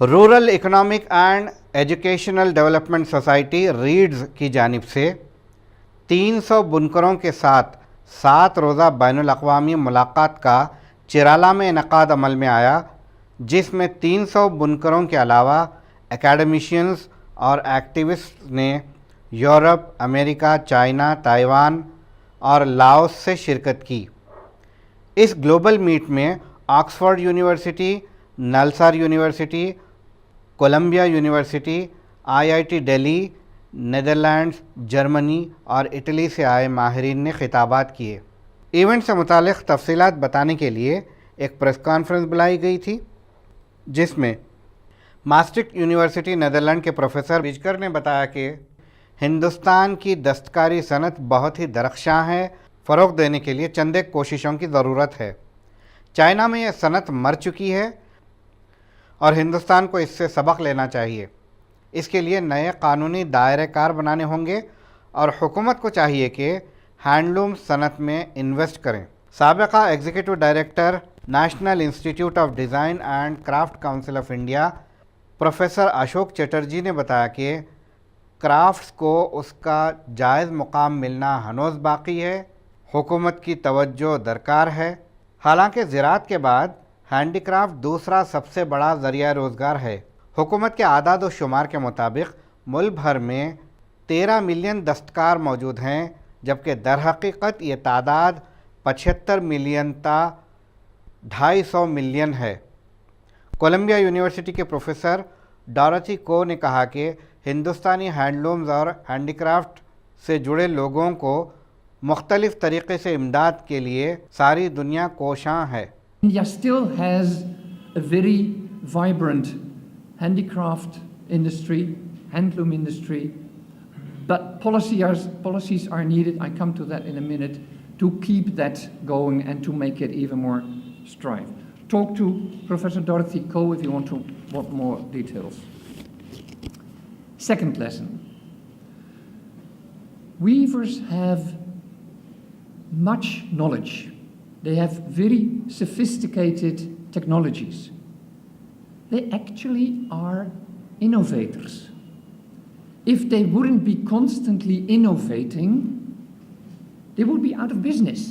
Rural economic and educational development society reads की जानिब से 300 बुनकरों के साथ 7 रोज़ा बैनुल-अक़वामी मुलाकात का चिराला में इनक़ाद अमल में आया, जिसमें 300 बुनकरों के अलावा एकेडमिशियंस और एक्टिविस्ट ने यूरोप, अमेरिका, चाइना, ताइवान और लाओस से शिरकत की। इस ग्लोबल मीट में Oxford University, NALSAR University, Columbia University, IIT Delhi, Netherlands, Germany और इटली से आए माहिरीन ने खिताबात किए। इवेंट से मुतालिक तफसीलात बताने के लिए एक प्रेस कॉन्फ्रेंस बुलाई गई थी, जिसमें मास्ट्रिक्ट यूनिवर्सिटी नीदरलैंड के प्रोफेसर बिजकर ने बताया कि हिंदुस्तान की दस्तकारी सनत बहुत ही दरख्शां है, फ़रोग़ देने के लिए चंद एक कोशिशों की ज़रूरत है। चाइना में यह सनत मर चुकी है और हिंदुस्तान को इससे सबक लेना चाहिए। इसके लिए नए कानूनी दायरे कार बनाने होंगे और हुकूमत को चाहिए कि हैंडलूम सनत में इन्वेस्ट करें। साबिक़ा executive director national institute of design and craft council of India professor Ashok Chatterjee ने बताया कि क्राफ्ट्स को उसका जायज़ मुकाम मिलना हनोज़ बाकी है, हुकूमत की तवज्जो दरकार है। हालांकि ज़राअत के बाद हैंडीक्राफ्ट दूसरा सबसे बड़ा ज़रिया रोज़गार है। हुकूमत के आदाद व शुमार के मुताबिक मुल्क भर में 13 मिलियन दस्तकार मौजूद हैं, जबकि दरहकीकत ये तादाद 75 मिलियन ता 250 मिलियन है। कोलंबिया यूनिवर्सिटी के प्रोफेसर डॉरथी को ने कहा कि हिंदुस्तानी हैंडलूम्स और हैंडीक्राफ्ट से जुड़े लोगों को मुख्तलिफ तरीक़े से इमदाद के लिए सारी दुनिया कोशां है। India still has a very vibrant handicraft industry, handloom industry, but policies are needed, I come to that in a minute, to keep that going and to make it even more strive. Talk to Professor Dorothy Coe if you want more details. Second lesson. Weavers have much knowledge. They have very sophisticated technologies. They actually are innovators. If they wouldn't be constantly innovating, they would be out of business.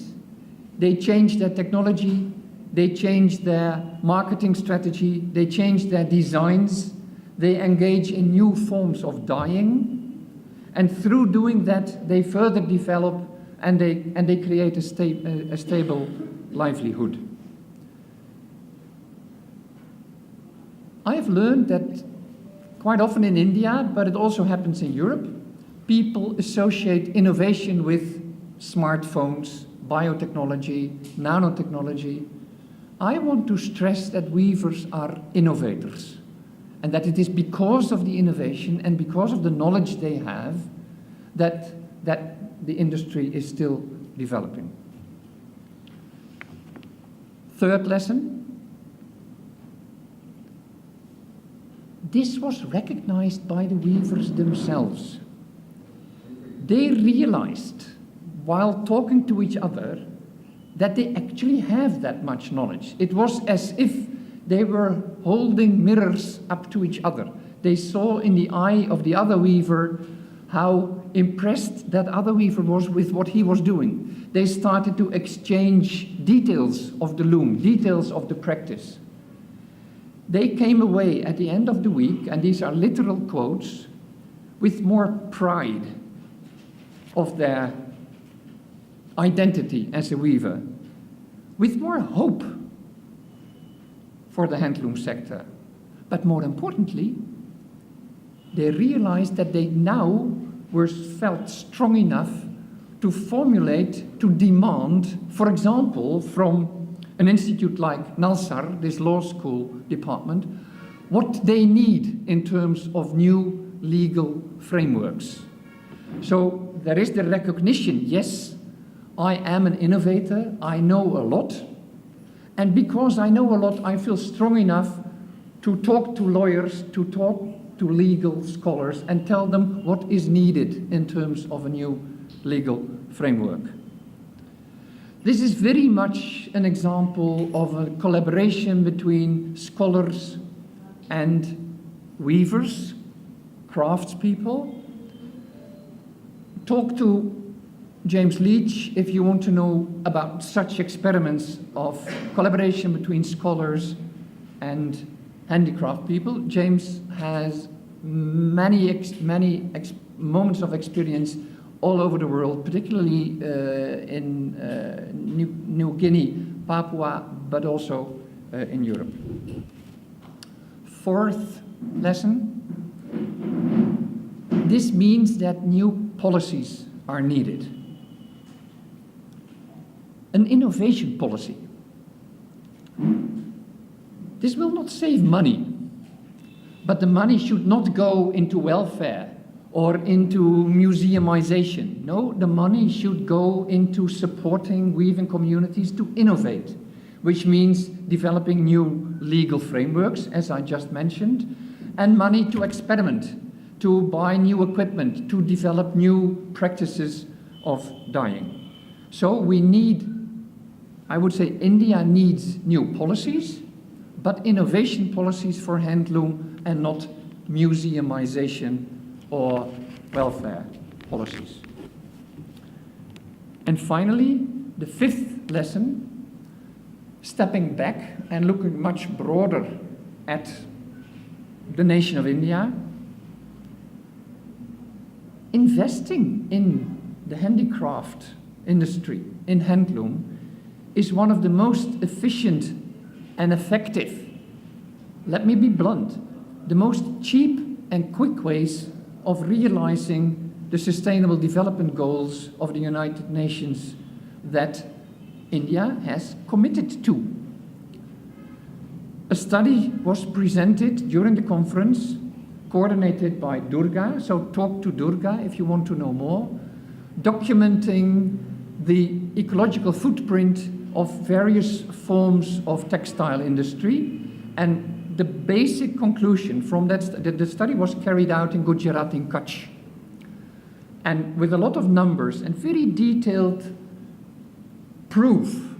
They change their technology, they change their marketing strategy, they change their designs, they engage in new forms of dyeing, and through doing that, they further develop and they create a stable livelihood. I have learned that quite often in India, but it also happens in Europe, people associate innovation with smartphones, biotechnology, nanotechnology. I want to stress that weavers are innovators, and that it is because of the innovation and because of the knowledge they have that the industry is still developing. Third lesson. This was recognized by the weavers themselves. They realized while talking to each other that they actually have that much knowledge. It was as if they were holding mirrors up to each other. They saw in the eye of the other weaver how impressed that other weaver was with what he was doing. They started to exchange details of the loom, details of the practice. They came away at the end of the week, and these are literal quotes, with more pride of their identity as a weaver, with more hope for the handloom sector. But more importantly, they realized that they now were felt strong enough to formulate, to demand, for example, from an institute like Nalsar, this law school department, what they need in terms of new legal frameworks. So there is the recognition, yes, I am an innovator, I know a lot, and because I know a lot, I feel strong enough to talk to lawyers, to talk to legal scholars and tell them what is needed in terms of a new legal framework. This is very much an example of a collaboration between scholars, and weavers, craftspeople. Talk to James Leach if you want to know about such experiments of collaboration between scholars and handicraft people. James has many moments of experience all over the world, particularly in New Guinea, Papua, but also in Europe. Fourth lesson, this means that new policies are needed. An innovation policy. This will not save money, but the money should not go into welfare or into museumization. No, the money should go into supporting weaving communities to innovate, which means developing new legal frameworks, as I just mentioned, and money to experiment, to buy new equipment, to develop new practices of dyeing. So we need, I would say India needs new policies, but innovation policies for handloom and not museumization or welfare policies. And finally, the fifth lesson, stepping back and looking much broader at the nation of India, investing in the handicraft industry, in handloom, is one of the most efficient and effective, let me be blunt, the most cheap and quick ways of realizing the Sustainable Development Goals of the United Nations that India has committed to. A study was presented during the conference, coordinated by Durga, so talk to Durga if you want to know more, documenting the ecological footprint of various forms of textile industry. And the basic conclusion from that, the study was carried out in Gujarat, in Kutch. And with a lot of numbers and very detailed proof,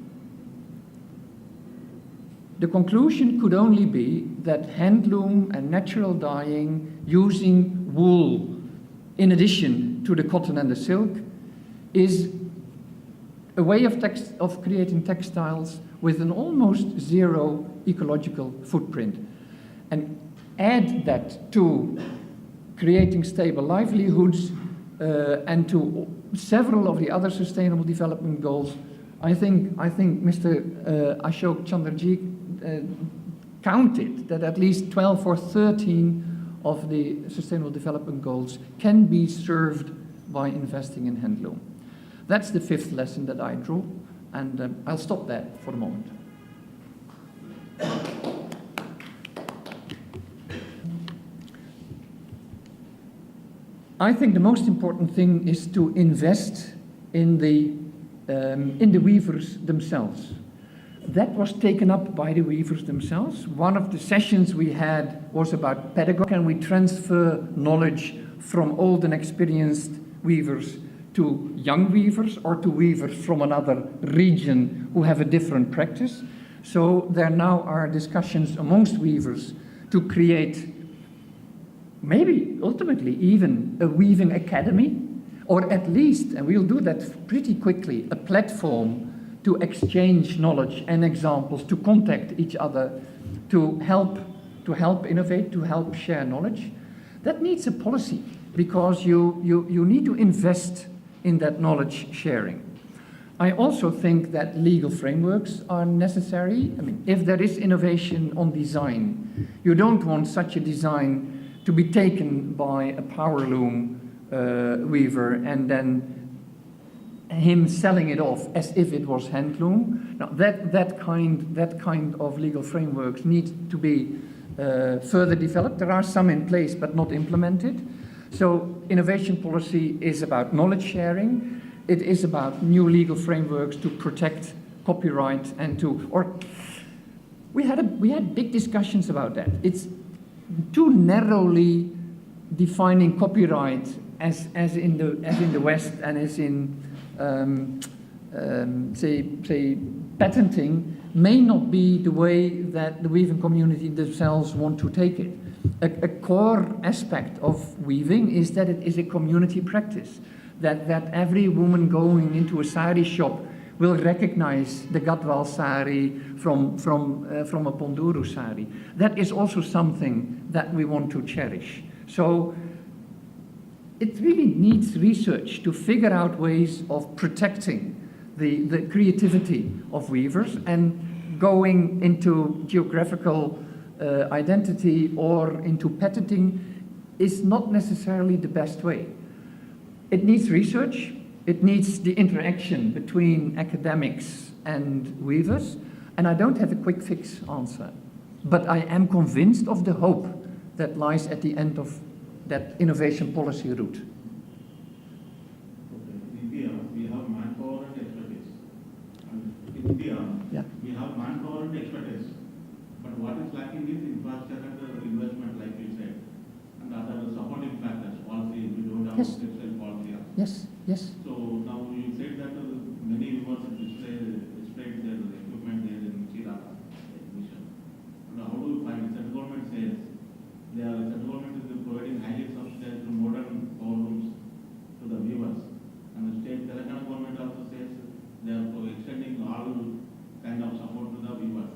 the conclusion could only be that handloom and natural dyeing using wool in addition to the cotton and the silk is a way of creating textiles with an almost zero ecological footprint. And add that to creating stable livelihoods and to several of the other sustainable development goals. I think Mr. Ashok Chandraji counted that at least 12 or 13 of the sustainable development goals can be served by investing in handloom. That's the fifth lesson that I drew, and I'll stop there for the moment. I think the most important thing is to invest in the weavers themselves. That was taken up by the weavers themselves. One of the sessions we had was about pedagogy. Can we transfer knowledge from old and experienced weavers to young weavers or to weavers from another region who have a different practice? So there now are discussions amongst weavers to create maybe ultimately even a weaving academy, or at least, and we'll do that pretty quickly, a platform to exchange knowledge and examples, to contact each other, to help innovate, to help share knowledge. That needs a policy, because you need to invest in that knowledge sharing. I also think that legal frameworks are necessary. I mean, if there is innovation on design, you don't want such a design to be taken by a power loom weaver and then him selling it off as if it was handloom. Now that kind of legal frameworks need to be further developed. There are some in place but not implemented. So innovation policy is about knowledge sharing. It is about new legal frameworks to protect copyright and we had big discussions about that. It's too narrowly defining copyright as in the West and as in say patenting may not be the way that the weaving community themselves want to take it. A core aspect of weaving is that it is a community practice, that every woman going into a sari shop will recognize the Gadwal sari from a Ponduru sari. That is also something that we want to cherish. So it really needs research to figure out ways of protecting the creativity of weavers, and going into geographical identity or into patenting is not necessarily the best way. It needs research, it needs the interaction between academics and weavers, and I don't have a quick fix answer, but I am convinced of the hope that lies at the end of that innovation policy route. India, we have manpower and expertise, but what is lacking is infrastructure investment, like you said, and other supporting factors, policy. We don't have textile policy. Yes. So now you said that many universities displayed their equipment there in Chirala exhibition. Now how do you find it? Central government says central government is providing highly subsidized modern power rooms to the viewers, and the state Telangana government also says they are extending all kind of support to the viewers.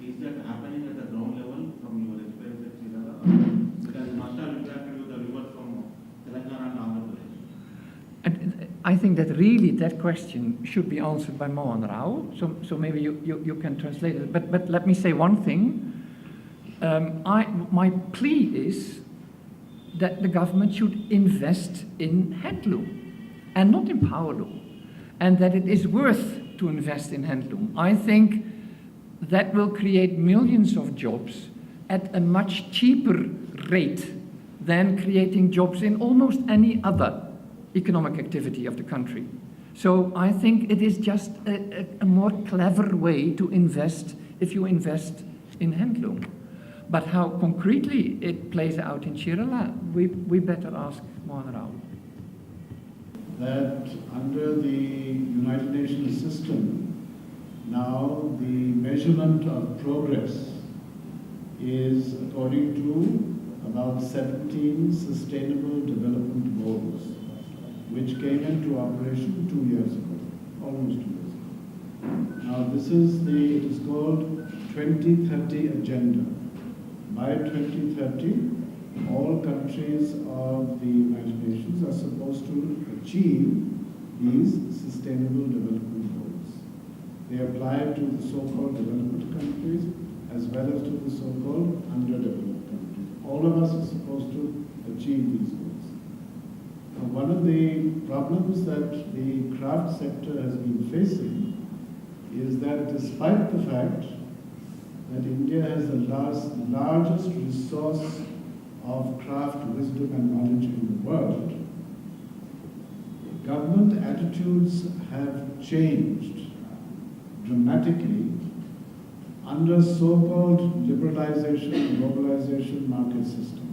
Is that happening at the ground level from your experience at Chirala? Because it must have interacted with the viewers from Telangana and Andhra Pradesh. And I think that really that question should be answered by Mohan Rao, so maybe you can translate it. But let me say one thing. My plea is that the government should invest in handloom and not in powerloom, and that it is worth to invest in handloom. I think that will create millions of jobs at a much cheaper rate than creating jobs in almost any other economic activity of the country. So I think it is just a more clever way to invest if you invest in handloom. But how concretely it plays out in Chirala, we better ask Mohan Rao. That under the United Nations system, now the measurement of progress is according to about 17 Sustainable Development Goals, which came into operation 2 years ago, almost 2 years ago. Now this is it is called 2030 Agenda. By 2030, all countries of the United Nations are supposed to achieve these Sustainable Development Goals. They apply to the so-called developed countries as well as to the so-called underdeveloped countries. All of us are supposed to achieve these goals. Now, one of the problems that the craft sector has been facing is that despite the fact that India has the largest resource of craft wisdom and knowledge in the world, government attitudes have changed dramatically under so-called liberalization, globalization market system.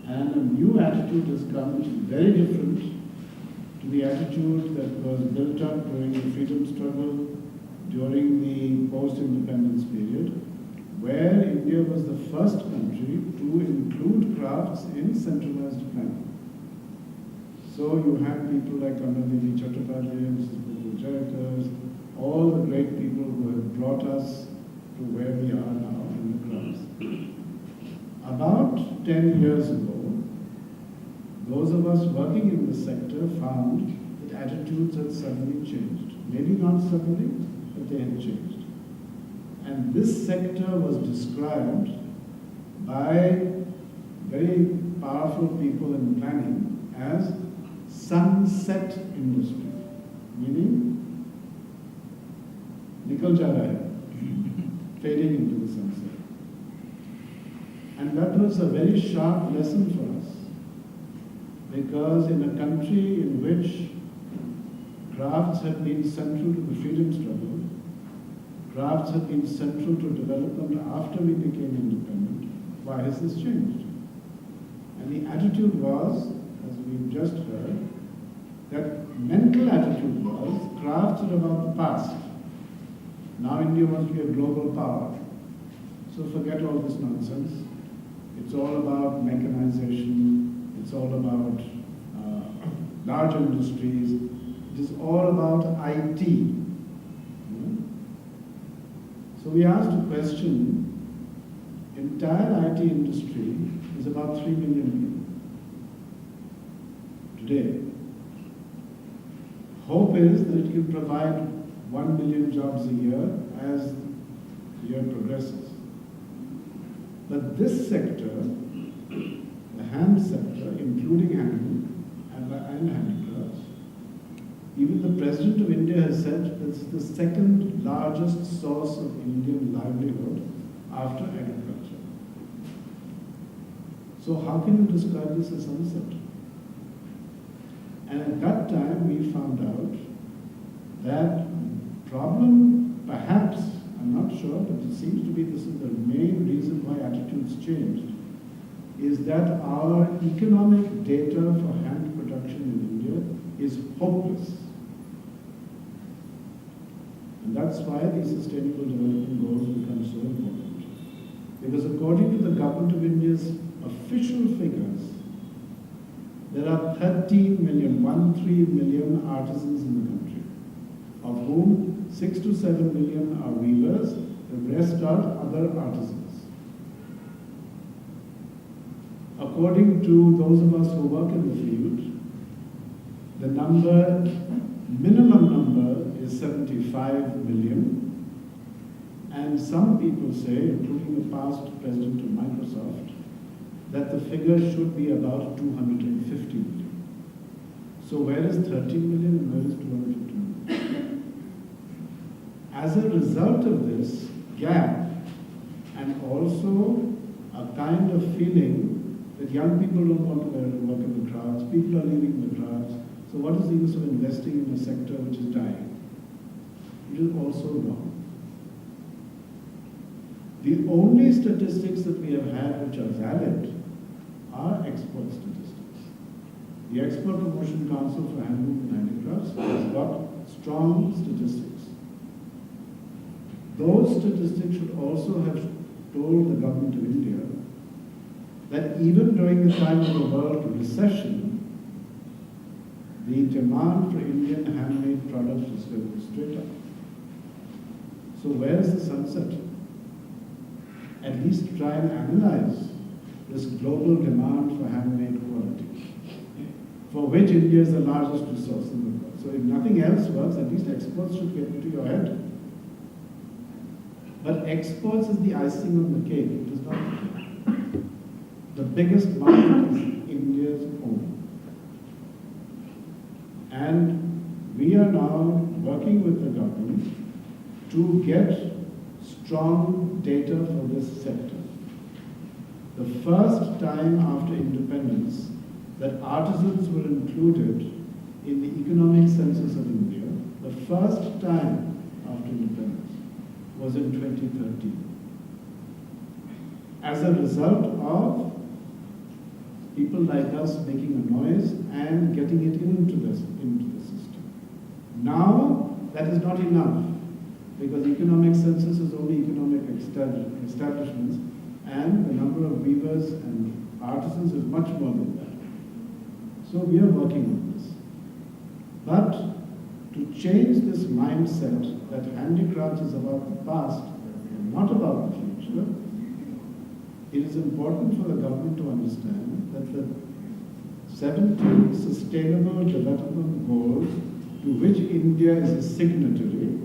And a new attitude has come, which is very different to the attitude that was built up during the freedom struggle, during the post-independence period, where India was the first country to include crafts in centralized planning. So you have people like Amardevi Chattopadhyay, Bijker, all the great people who have brought us to where we are now in the crafts. About 10 years ago, those of us working in the sector found that attitudes had suddenly changed. Maybe not suddenly, but they had changed. And this sector was described by very powerful people in planning as sunset industry, meaning nikal ja raha hai, fading into the sunset. And that was a very sharp lesson for us, because in a country in which crafts had been central to the freedom struggle, crafts had been central to development after we became independent, why has this changed? And the attitude was, as we've just heard, that mental attitude was crafts are about the past. Now India wants to be a global power. So forget all this nonsense. It's all about mechanization. It's all about large industries. It is all about IT. So we asked a question. Entire IT industry is about 3 million people today. Hope is that it can provide 1 million jobs a year as the year progresses. But this sector, the hand sector, including handloom and handicrafts, even the President of India has said that it's the second largest source of Indian livelihood after agriculture. So how can you describe this as sunset? And at that time we found out that problem, perhaps, I'm not sure, but it seems to be this is the main reason why attitudes changed, is that our economic data for hand production in India is hopeless. And that's why these sustainable development goals become so important. Because according to the Government of India's official figures, there are 13 million artisans in the country, of whom 6 to 7 million are weavers, the rest are other artisans. According to those of us who work in the field, the minimum number is 75 million, and some people say, including the past president of Microsoft, that the figure should be about 250 million. So where is 13 million and where is 250 million? As a result of this gap, and also a kind of feeling that young people don't want to work in the crafts, people are leaving the crafts, so what is the use of investing in a sector which is dying? It is also wrong. The only statistics that we have had which are valid are export statistics. The Export Promotion Council for Handlooms and Handicrafts has got strong statistics. Those statistics should also have told the Government of India that even during the time of the world recession, the demand for Indian handmade products was going straight up. So where is the sunset? At least try and analyze this global demand for handmade quality, for which India is the largest resource in the world. So if nothing else works, at least exports should get into your head. But exports is the icing on the cake. It is not the cake. The biggest market is India's own. And we are now working with the government to get strong data for this sector. The first time after independence that artisans were included in the economic census of India, the first time after independence was in 2013. As a result of people like us making a noise and getting it into the system. Now, that is not enough, because economic census is only economic establishments, and the number of weavers and artisans is much more than that. So we are working on this. But to change this mindset that handicrafts is about the past and not about the future, it is important for the government to understand that the 17 Sustainable Development Goals to which India is a signatory,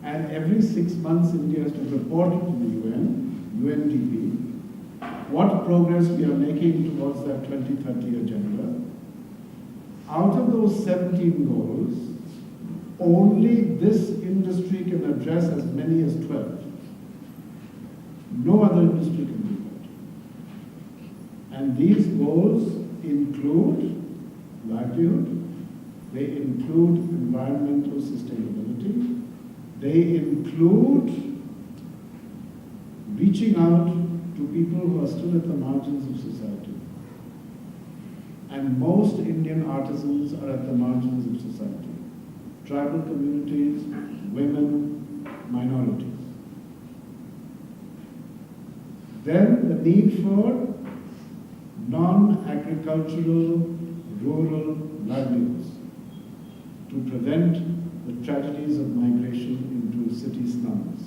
and every 6 months India has to report to the UNDP, what progress we are making towards that 2030 agenda. Out of those 17 goals, only this industry can address as many as 12. No other industry can do that. And these goals include livelihood, they include environmental sustainability, they include reaching out to people who are still at the margins of society. And most Indian artisans are at the margins of society. Tribal communities, women, minorities. Then the need for non-agricultural rural livelihoods to prevent the tragedies of migration into city slums.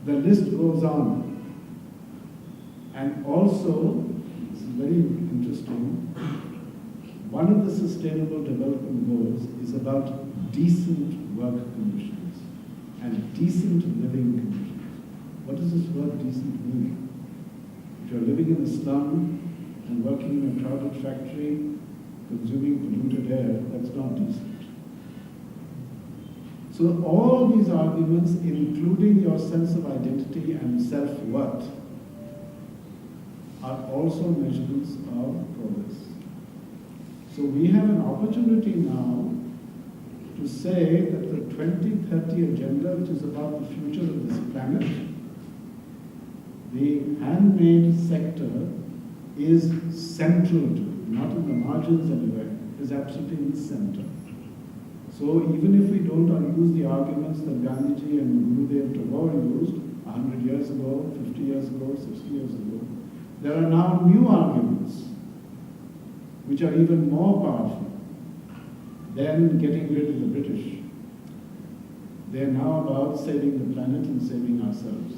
The list goes on. And also, this is very interesting, one of the Sustainable Development Goals is about decent work conditions and decent living conditions. What does this word decent mean? If you're living in a slum and working in a crowded factory, consuming polluted air, that's not decent. So all these arguments, including your sense of identity and self-worth, are also measurements of progress. So we have an opportunity now to say that the 2030 agenda, which is about the future of this planet, the handmade sector is central to it, not in the margins anywhere, it is absolutely in the center. So even if we don't use the arguments that Gandhiji and Gurudev Tagore used 100 years ago, 50 years ago, 60 years ago, there are now new arguments which are even more powerful than getting rid of the British. They are now about saving the planet and saving ourselves.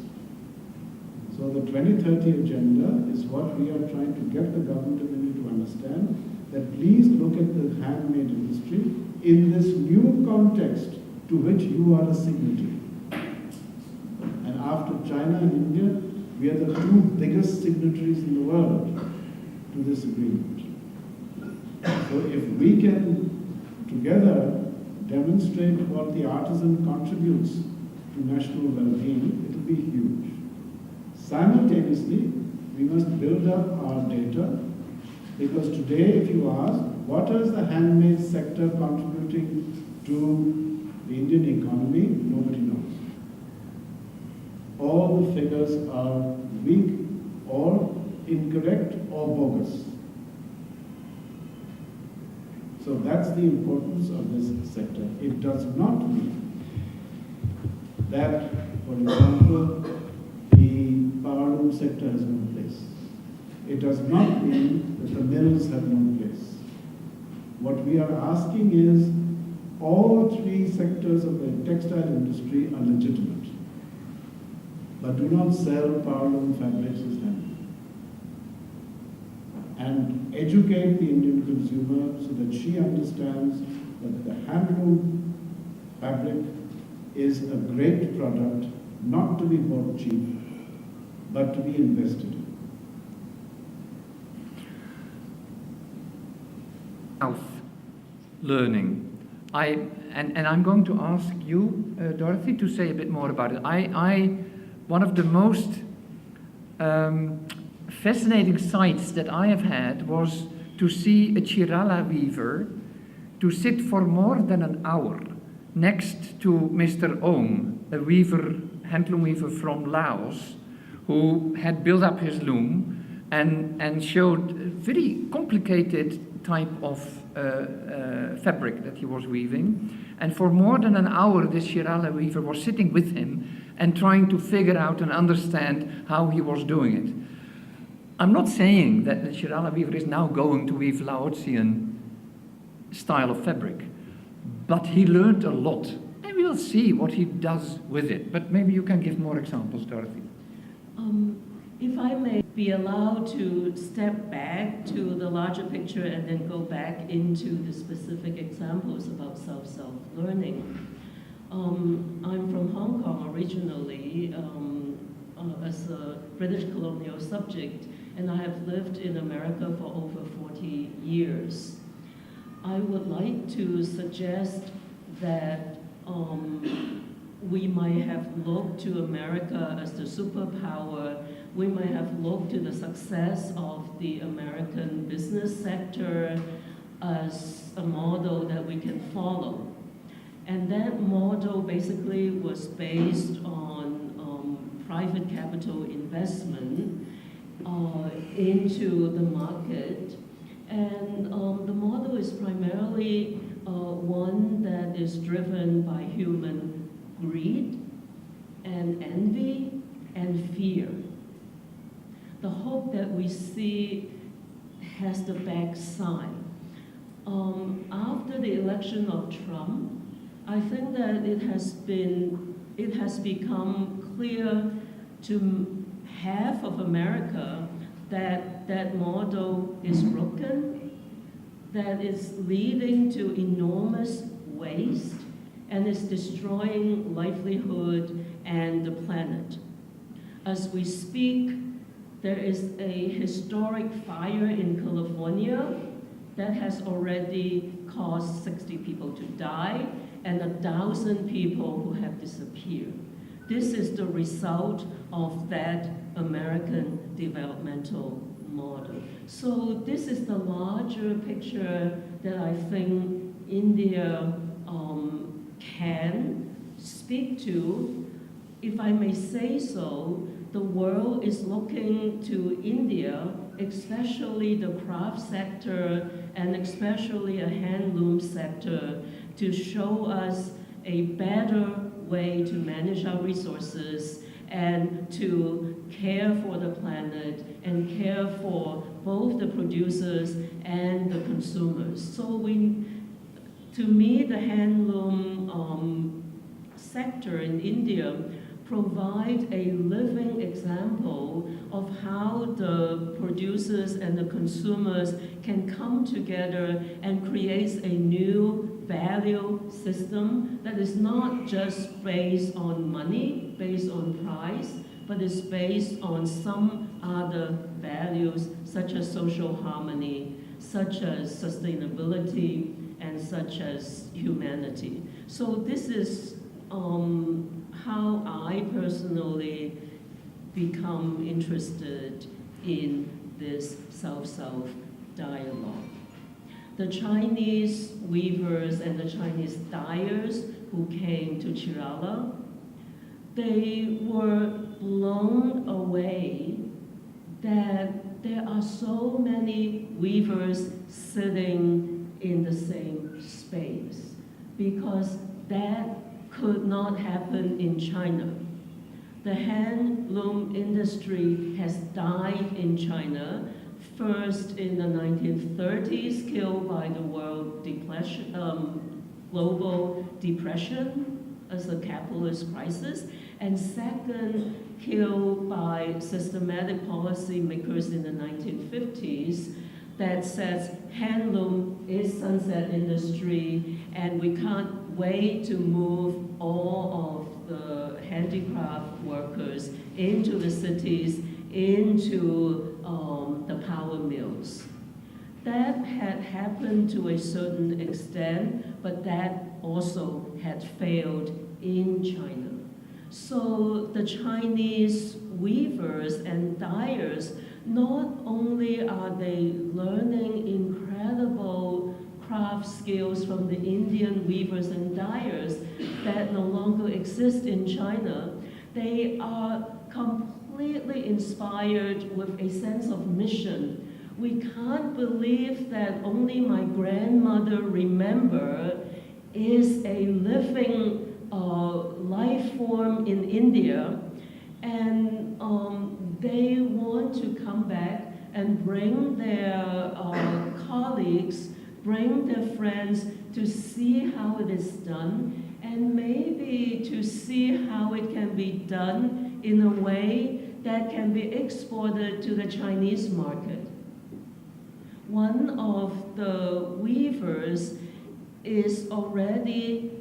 So the 2030 agenda is what we are trying to get the government of India to understand, that please look at the handmade industry in this new context to which you are a signatory. And after China and India, we are the two biggest signatories in the world to this agreement. So if we can together demonstrate what the artisan contributes to national well-being, it will be huge. Simultaneously, we must build up our data, because today, if you ask, what is the handmade sector contributing to the Indian economy, nobody knows. All the figures are weak or incorrect or bogus. So that's the importance of this sector. It does not mean that, for example, the power loom sector has no place. It does not mean that the mills have no place. What we are asking is, all three sectors of the textile industry are legitimate. But do not sell power loom fabrics as handmade. And educate the Indian consumer so that she understands that the handloom fabric is a great product, not to be bought cheap, but to be invested in. Learning. I'm going to ask you, Dorothy, to say a bit more about it. One of the most fascinating sights that I have had was to see a Chirala weaver to sit for more than an hour next to Mr. Om, a weaver, handloom weaver from Laos, who had built up his loom and showed a very complicated type of fabric that he was weaving. And for more than an hour, this Chirala weaver was sitting with him and trying to figure out and understand how he was doing it. I'm not saying that the Chirala weaver is now going to weave Laotian style of fabric, but he learned a lot. And we'll see what he does with it. But maybe you can give more examples, Dorothy. If I may be allowed to step back to the larger picture and then go back into the specific examples about self-learning. I'm from Hong Kong originally as a British colonial subject, and I have lived in America for over 40 years. I would like to suggest that we might have looked to America as the superpower. We might have looked to the success of the American business sector as a model that we can follow. And that model basically was based on private capital investment into the market. And the model is primarily one that is driven by human greed and envy and fear. The hope that we see has the backside. After the election of Trump, I think that it has become clear to half of America that that model is broken, that is leading to enormous waste, and is destroying livelihood and the planet. As we speak, there is a historic fire in California that has already caused 60 people to die and 1,000 people who have disappeared. This is the result of that American developmental model. So this is the larger picture that I think India can speak to. If I may say so, the world is looking to India, especially the craft sector and especially a handloom sector, to show us a better way to manage our resources and to care for the planet and care for both the producers and the consumers. So to me, the handloom sector in India provide a living example of how the producers and the consumers can come together and create a new value system that is not just based on money, based on price, but is based on some other values such as social harmony, such as sustainability, and such as humanity. So this is how I personally become interested in this South-South dialogue. The Chinese weavers and the Chinese dyers who came to Chirala, they were blown away that there are so many weavers sitting in the same space, because that could not happen in China. The handloom industry has died in China, first in the 1930s, killed by the global depression as a capitalist crisis, and second, killed by systematic policy makers in the 1950s that says handloom is sunset industry and we can't wait to move all of the handicraft workers into the cities, into the power mills. That had happened to a certain extent, but that also had failed in China. So the Chinese weavers and dyers, not only are they learning incredible craft skills from the Indian weavers and dyers that no longer exist in China, they are completely inspired with a sense of mission. We can't believe that only my grandmother remember is a living life form in India, and they want to come back and bring their colleagues, bring their friends to see how it is done, and maybe to see how it can be done in a way that can be exported to the Chinese market. One of the weavers is already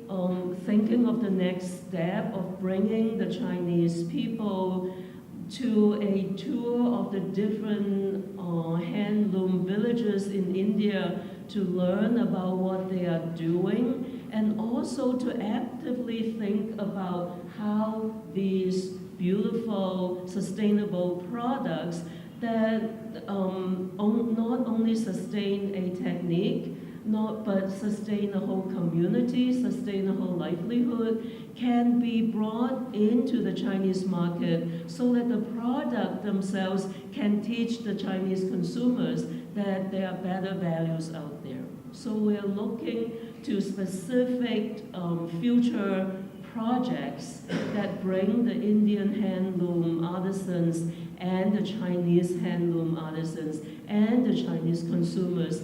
thinking of the next step of bringing the Chinese people to a tour of the different handloom villages in India to learn about what they are doing, and also to actively think about how these beautiful, sustainable products that not only sustain a technique, but sustain a whole community, sustain a whole livelihood, can be brought into the Chinese market so that the product themselves can teach the Chinese consumers that there are better values out there. So we're looking to specific future projects that bring the Indian handloom artisans and the Chinese handloom artisans and the Chinese consumers